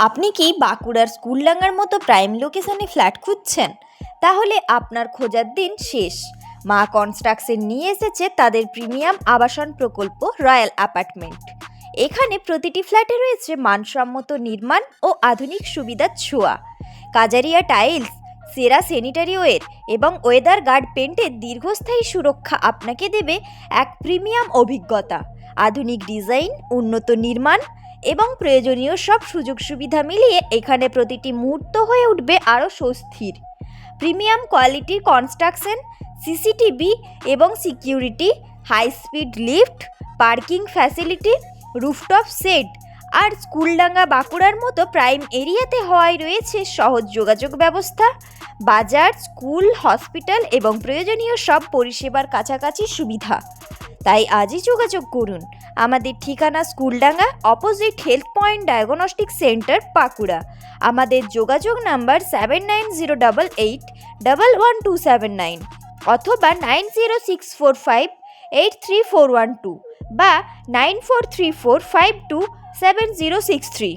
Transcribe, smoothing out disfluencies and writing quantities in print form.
আপনি কি বাঁকুড়ার স্কুলডাঙ্গার মতো প্রাইম লোকেশনে ফ্ল্যাট খুঁজছেন? তাহলে আপনার খোঁজার দিন শেষ। মা কনস্ট্রাকশন নিয়ে এসেছে তাদের প্রিমিয়াম আবাসন প্রকল্প রয়্যাল অ্যাপার্টমেন্ট। এখানে প্রতিটি ফ্ল্যাটে রয়েছে মানসম্মত নির্মাণ ও আধুনিক সুবিধার ছোঁয়া। কাজারিয়া টাইলস, সেরা স্যানিটারি ওয়্যার এবং ওয়েদার গার্ড পেন্টের দীর্ঘস্থায়ী সুরক্ষা আপনাকে দেবে এক প্রিমিয়াম অভিজ্ঞতা। আধুনিক ডিজাইন, উন্নত নির্মাণ এবং প্রয়োজনীয় সব সুযোগ সুবিধা মিলিয়ে এখানে প্রতিটি মুহূর্ত হয়ে উঠবে আরও স্বস্তির। প্রিমিয়াম কোয়ালিটির কনস্ট্রাকশন, সিসিটিভি এবং security, high speed lift, parking facility, rooftop set আর স্কুলডাঙ্গা বাঁকুড়ার মতো প্রাইম এরিয়াতে হওয়ায় রয়েছে সহজ যোগাযোগ ব্যবস্থা, বাজার, স্কুল, হসপিটাল এবং প্রয়োজনীয় সব পরিষেবার কাছাকাছি সুবিধা। তাই আজই যোগাযোগ করুন। আমাদের ঠিকানা Schooldanga, opposite health point diagnostic centre, Bankura. আমাদের যোগাযোগ নাম্বার 7908811279 অথবা 9064583412 বা 9434527063।